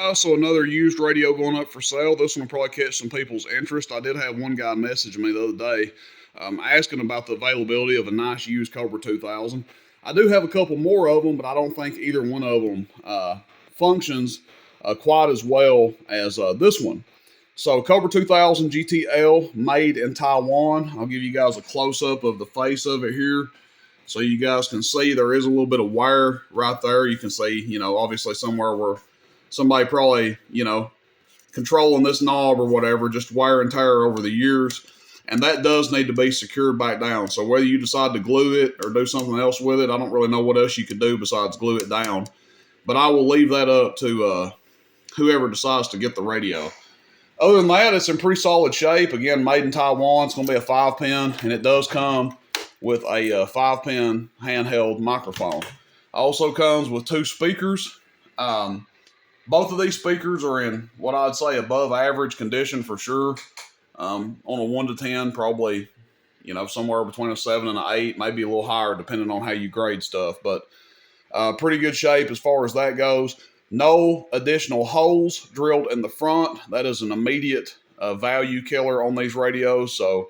Also, another used radio going up for sale. This one will probably catch some people's interest. I did have one guy message me the other day asking about the availability of a nice used Cobra 2000. I do have a couple more of them, but I don't think either one of them functions quite as well as this one. So, Cobra 2000 GTL, made in Taiwan. I'll give you guys a close up of the face of it here so you guys can see there is a little bit of wire right there. You can see, obviously somewhere where somebody probably, controlling this knob or whatever, just wear and tear over the years. And that does need to be secured back down. So whether you decide to glue it or do something else with it, I don't really know what else you could do besides glue it down. But I will leave that up to whoever decides to get the radio. Other than that, it's in pretty solid shape. Again, made in Taiwan. It's going to be a 5-pin, and it does come with a 5-pin handheld microphone. Also comes with 2 speakers. Both of these speakers are in what I'd say above average condition for sure. On a 1 to 10, probably, somewhere between a 7 and an 8, maybe a little higher depending on how you grade stuff. But pretty good shape as far as that goes. No additional holes drilled in the front. That is an immediate value killer on these radios. So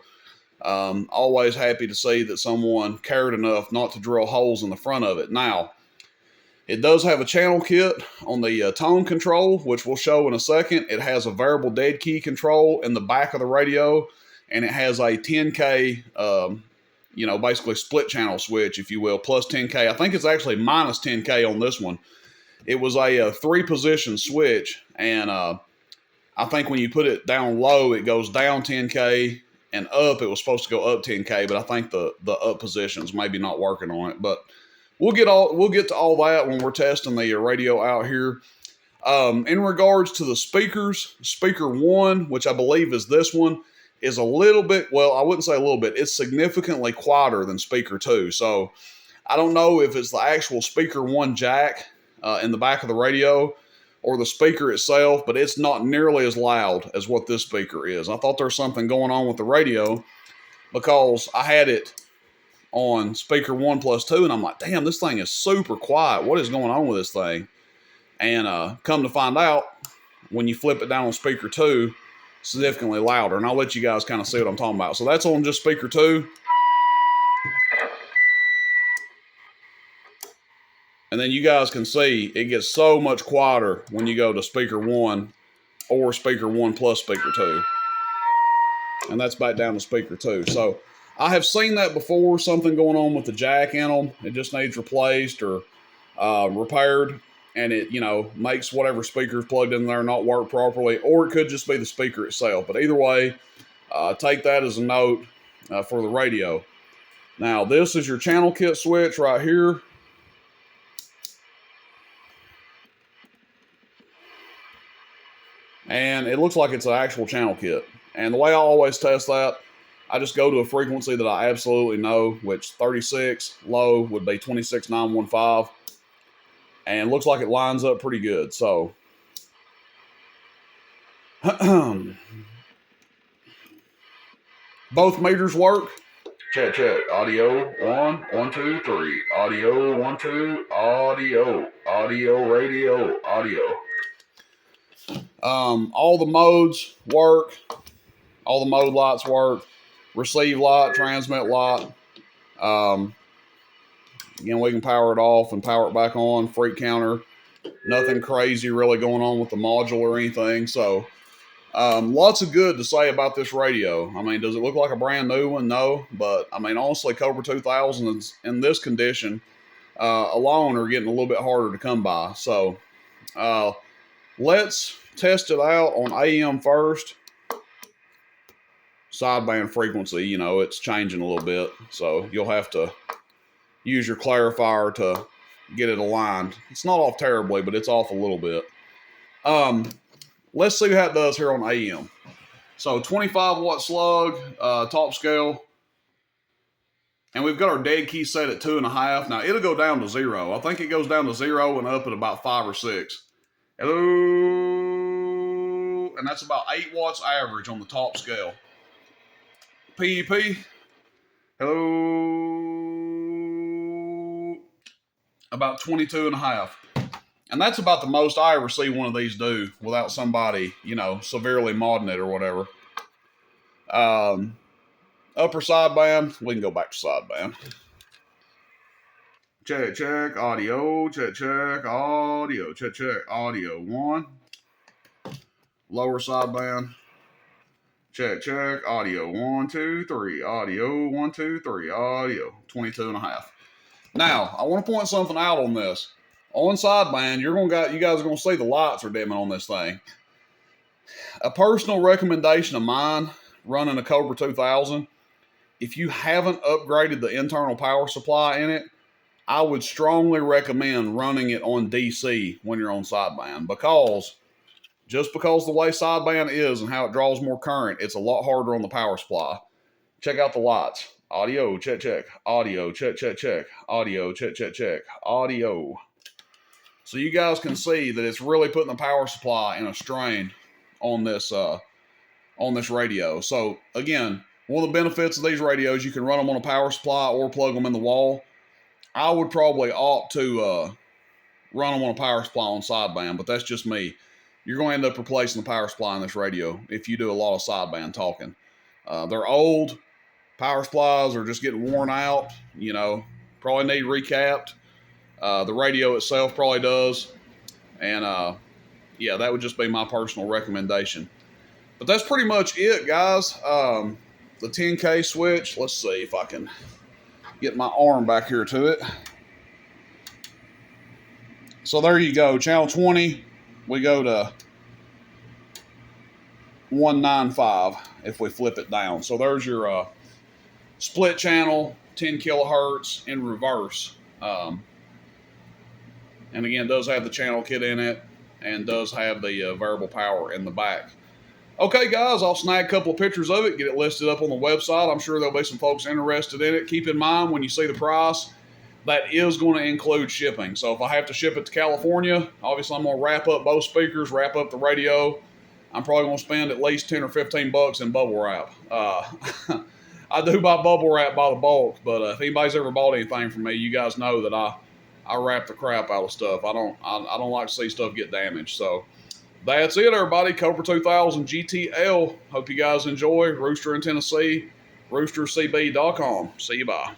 always happy to see that someone cared enough not to drill holes in the front of it. Now, it does have a channel kit on the tone control, which we'll show in a second. It has a variable dead key control in the back of the radio, and it has a 10K, basically split channel switch, if you will, plus 10K. I think it's actually minus 10K on this one. It was a 3-position switch, and I think when you put it down low, it goes down 10K, and up, it was supposed to go up 10K, but I think the up positions maybe not working on it. But we'll get to all that when we're testing the radio out here. In regards to the speakers, speaker 1, which I believe is this one, is a little bit, well, I wouldn't say a little bit, it's significantly quieter than speaker 2. So I don't know if it's the actual speaker 1 jack in the back of the radio or the speaker itself, but it's not nearly as loud as what this speaker is. I thought there was something going on with the radio because I had it on speaker 1 plus 2, and I'm like, damn, this thing is super quiet. What is going on with this thing? And come to find out, when you flip it down on speaker 2, significantly louder. And I'll let you guys kind of see what I'm talking about. So that's on just speaker 2. And then you guys can see it gets so much quieter when you go to speaker 1 or speaker 1 plus speaker 2. And that's back down to speaker 2. So I have seen that before, something going on with the jack in them. It just needs replaced or repaired. And it, makes whatever speaker's plugged in there not work properly. Or it could just be the speaker itself. But either way, take that as a note for the radio. Now, this is your channel kit switch right here. And it looks like it's an actual channel kit. And the way I always test that, I just go to a frequency that I absolutely know, which 36 low would be 26915. And it looks like it lines up pretty good. So, both meters work. Check, check. Audio, 1, 1, 2, 3. Audio, 1, 2. Audio, audio, radio, audio. All the modes work. All the mode lights work. Receive light, transmit light. Again, we can power it off and power it back on. Freak counter. Nothing crazy really going on with the module or anything. So, lots of good to say about this radio. I mean, does it look like a brand new one? No. But, I mean, honestly, Cobra 2000s in this condition alone are getting a little bit harder to come by. So, let's test it out on AM first. Sideband frequency, it's changing a little bit. So, you'll have to use your clarifier to get it aligned. It's not off terribly, but it's off a little bit. Let's see how it does here on AM. So 25 watt slug, top scale. And we've got our dead key set at 2.5. Now it'll go down to 0. I think it goes down to 0 and up at about 5 or 6. Hello. And that's about 8 watts average on the top scale. PEP. Hello. About 22.5. And that's about the most I ever see one of these do without somebody, you know, severely modding it or whatever. Upper sideband, we can go back to sideband. Check, check, audio, check, audio, check, audio. 1. Lower sideband. Check, audio. 1, 2, 3, audio. 1, 2, 3, audio. 22.5. Now, I want to point something out on this. On sideband, you guys are gonna see the lights are dimming on this thing. A personal recommendation of mine running a Cobra 2000, if you haven't upgraded the internal power supply in it, I would strongly recommend running it on DC when you're on sideband, because just because the way sideband is and how it draws more current, it's a lot harder on the power supply. Check out the lights. Audio, check. Audio, check. Audio, check. Audio. So you guys can see that it's really putting the power supply in a strain on this radio. So again, one of the benefits of these radios, you can run them on a power supply or plug them in the wall. I would probably opt to run them on a power supply on sideband, but that's just me. You're going to end up replacing the power supply in this radio if you do a lot of sideband talking. They're old. Power supplies are just getting worn out. You know, probably need recapped. The radio itself probably does. And yeah, that would just be my personal recommendation. But that's pretty much it, guys. The 10K switch. Let's see if I can get my arm back here to it. So there you go. Channel 20, we go to 195 if we flip it down. So there's your split channel, 10 kilohertz in reverse. And again, does have the channel kit in it and does have the variable power in the back. Okay, guys, I'll snag a couple of pictures of it, get it listed up on the website. I'm sure there'll be some folks interested in it. Keep in mind, when you see the price, that is going to include shipping. So if I have to ship it to California, obviously I'm going to wrap up both speakers, wrap up the radio. I'm probably going to spend at least 10 or 15 bucks in bubble wrap. I do buy bubble wrap by the bulk, but if anybody's ever bought anything from me, you guys know that I wrap the crap out of stuff. I don't like to see stuff get damaged. So that's it, everybody. Cobra 2000 GTL. Hope you guys enjoy. Rooster in Tennessee, roostercb.com. See you, bye.